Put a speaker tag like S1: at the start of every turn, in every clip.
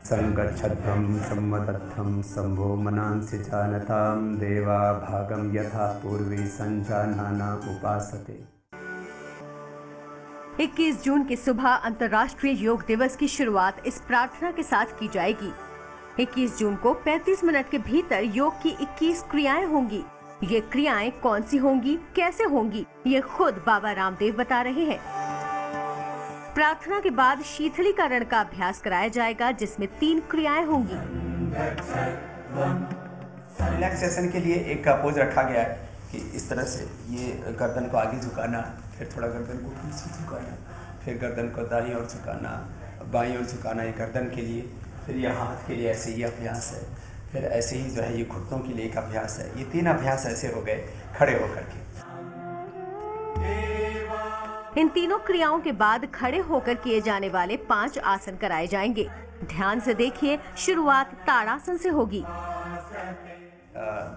S1: संगच्छध्वं सम्मदर्थं संभो मनांसि जानतां देवा भागं यथा पूर्वे संजानाना उपासते।
S2: 21 जून की सुबह अंतर्राष्ट्रीय योग दिवस की शुरुआत इस प्रार्थना के साथ की जाएगी। 21 जून को 35 मिनट के भीतर योग की 21 क्रियाएं होंगी। ये क्रियाएं कौन सी होंगी, कैसे होंगी, ये खुद बाबा रामदेव बता रहे हैं। प्रार्थना के बाद शीतलीकरण का अभ्यास कराया जाएगा, जिसमें 3 क्रियाएं होंगी।
S1: रिलैक्सेशन के लिए एक पोज रखा गया है कि इस तरह से ये गर्दन को आगे झुकाना, फिर थोड़ा गर्दन को पीछे झुकाना, फिर गर्दन को दाईं ओर झुकाना, बाईं ओर झुकाना, ये गर्दन के लिए। फिर ये हाथ के लिए ऐसे ही अभ्यास है। फिर ऐसे ही जो है ये घुटनों के लिए एक अभ्यास है। ये 3 अभ्यास ऐसे हो गए खड़े होकर के।
S2: इन तीनों क्रियाओं के बाद खड़े होकर किए जाने वाले 5 आसन कराए जाएंगे। ध्यान से देखिए, शुरुआत ताड़ासन से होगी।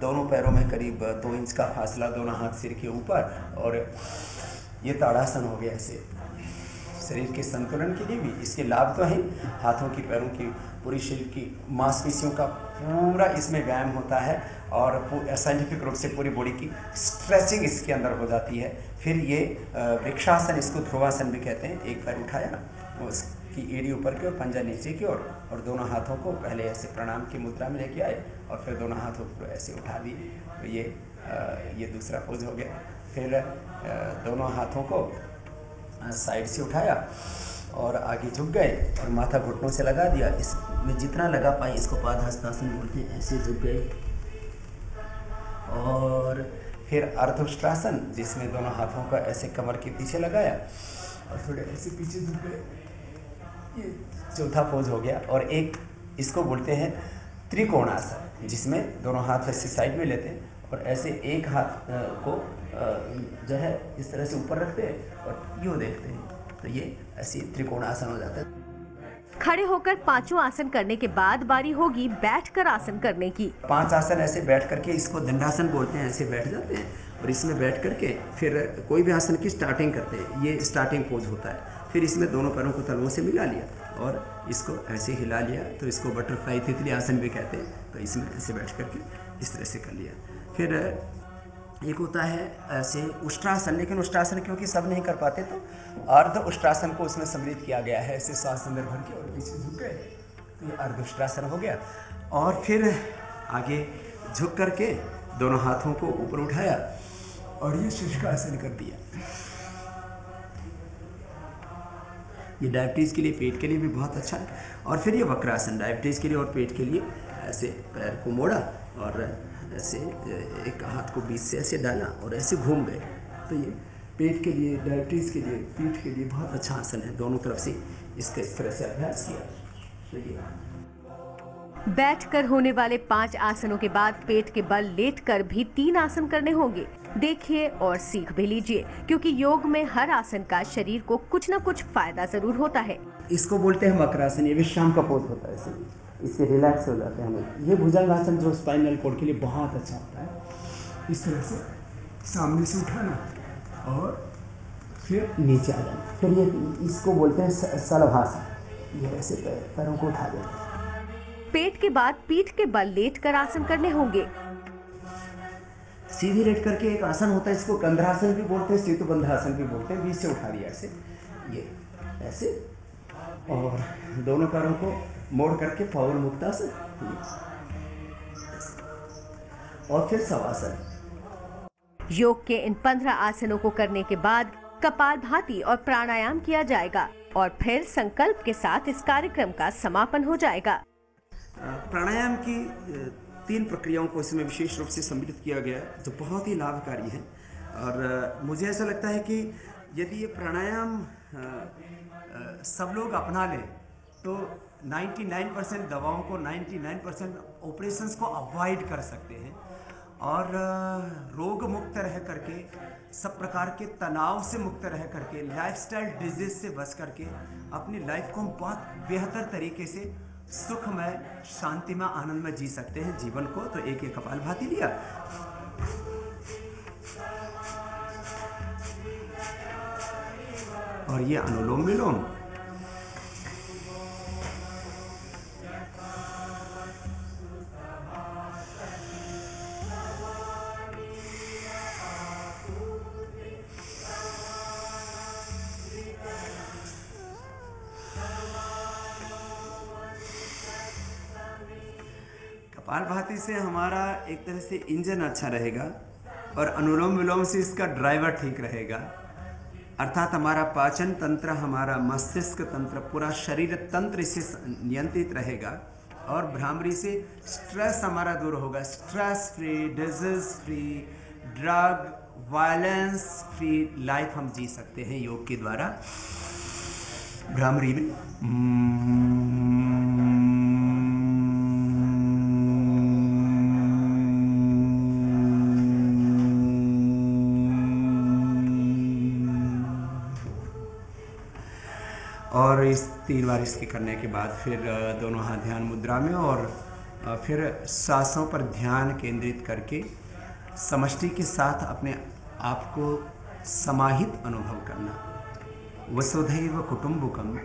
S1: दोनों पैरों में करीब 2 इंच का फासला, दोनों हाथ सिर के ऊपर, और ये ताड़ासन हो गया। ऐसे शरीर के संतुलन के लिए भी इसके लाभ तो हैं। हाथों की, पैरों की, पूरी शरीर की मांसपेशियों का पूरा इसमें व्यायाम होता है और साइंटिफिक रूप से पूरी बॉडी की स्ट्रेचिंग इसके अंदर हो जाती है। फिर ये वृक्षासन, इसको ध्रुवासन भी कहते हैं। एक पैर उठाया, उसकी एड़ी ऊपर की और पंजा नीचे की ओर, और दोनों हाथों को पहले ऐसे प्रणाम की मुद्रा में लेके आए और फिर दोनों हाथों को ऐसे उठा दिए। तो ये दूसरा पोज हो गया। फिर दोनों हाथों को साइड से उठाया और आगे झुक गए और माथा घुटनों से लगा दिया। इसमें जितना लगा पाए इसको पादहस्तासन बोलते हैं। ऐसे झुक गए और फिर अर्धउष्ट्रासन, जिसमें दोनों हाथों का ऐसे कमर के पीछे लगाया और थोड़े ऐसे पीछे झुक गए। ये चौथा पोज हो गया। और एक इसको बोलते हैं त्रिकोणासन, जिसमें दोनों हाथ ऐसे साइड में लेते हैं और ऐसे एक हाथ को जो है इस तरह से ऊपर रखते हैं और यूँ देखते हैं। तो ये ऐसी त्रिकोणासन हो जाता है।
S2: खड़े होकर 5 आसन करने के बाद बारी होगी बैठकर आसन करने की।
S1: 5 आसन ऐसे बैठ करके, इसको दंडासन बोलते हैं। ऐसे बैठ जाते हैं और इसमें बैठ करके फिर कोई भी आसन की स्टार्टिंग करते हैं। ये स्टार्टिंग पोज होता है। फिर इसमें दोनों पैरों को तलवों से मिला लिया और इसको ऐसे हिला लिया। तो इसको बटरफ्लाई तितली आसन भी कहते हैं। तो इसमें ऐसे बैठ करके इस तरह से कर लिया। फिर एक होता है ऐसे उष्ट्रासन, लेकिन उष्ट्रासन क्योंकि सब नहीं कर पाते तो अर्ध उष्ट्रासन को उसमें सम्मिलित किया गया है। ऐसे श्वास अंदर भर के और पीछे झुक गए, तो ये अर्ध उष्ट्रासन हो गया। और फिर आगे झुक करके दोनों हाथों को ऊपर उठाया और ये शुष्कासन कर दिया। ये डायबिटीज के लिए, पेट के लिए भी बहुत अच्छा है। और फिर ये वक्रासन, डायबिटीज के लिए और पेट के लिए। ऐसे पैर को मोड़ा और ऐसे एक हाथ को बीच से ऐसे डाला और ऐसे घूम गए। तो ये पेट के लिए, डायबिटीज़ के लिए, पीठ के लिए बहुत अच्छा आसन है। दोनों तरफ से इसका इस तरह से अभ्यास किया। तो ये
S2: बैठकर होने वाले 5 आसनों के बाद पेट के बल लेटकर भी 3 आसन करने होंगे। देखिए और सीख भी लीजिए, क्योंकि योग में हर आसन का शरीर को कुछ न कुछ फायदा जरूर होता है।
S1: इसको बोलते हैं मकरासन। ये विश्राम का पोज होता है। इससे रिलैक्स हो जाते हैं हमें। ये भुजंगासन जो स्पाइनल कोड के लिए बहुत अच्छा होता है। इस तरह से सामने से उठाना और फिर नीचे आ जाना। फिर ये इसको बोलते हैं सलभासन। ये ऐसे पैरों को उठा देते हैं।
S2: पेट के बाद पीठ के बल लेटकर आसन करने होंगे।
S1: सीधी लेट करके एक आसन होता है, इसको कंधरासन भी बोलते हैं, सेतुबंधासन भी बोलते हैं। बीच से उठा लिया ऐसे, ये ऐसे, और दोनों पैरों को मोड़ करके पावल मुक्तासन, और फिर शवासन।
S2: योग के इन 15 आसनों को करने के बाद कपालभाति और प्राणायाम किया जाएगा और फिर संकल्प के साथ इस कार्यक्रम का समापन हो जाएगा।
S1: प्राणायाम की 3 प्रक्रियाओं को इसमें विशेष रूप से सम्मिलित किया गया है, जो बहुत ही लाभकारी हैं। और मुझे ऐसा लगता है कि यदि ये प्राणायाम सब लोग अपना लें तो 99% दवाओं को, 99% ऑपरेशंस को अवॉइड कर सकते हैं और रोग मुक्त रह करके, सब प्रकार के तनाव से मुक्त रह करके, लाइफस्टाइल डिजीज से बच करके अपनी लाइफ को हम बहुत बेहतर तरीके से सुखमय, शांतिमय, आनंदमय जी सकते हैं जीवन को। तो एक कपालभाति लिया, और ये अनुलोम विलोम। कपालभाति से हमारा एक तरह से इंजन अच्छा रहेगा, और अनुलोम विलोम से इसका ड्राइवर ठीक रहेगा। अर्थात हमारा पाचन तंत्र, हमारा मस्तिष्क तंत्र, पूरा शरीर तंत्र इससे नियंत्रित रहेगा। और भ्रामरी से स्ट्रेस हमारा दूर होगा। Stress free, disease free, drug violence free life हम जी सकते हैं योग के द्वारा। भ्रामरी में और इस 3 बार इसके करने के बाद फिर दोनों हाथ ध्यान मुद्रा में, और फिर सांसों पर ध्यान केंद्रित करके समष्टि के साथ अपने आप को समाहित अनुभव करना। वसुधैव कुटुंबकम।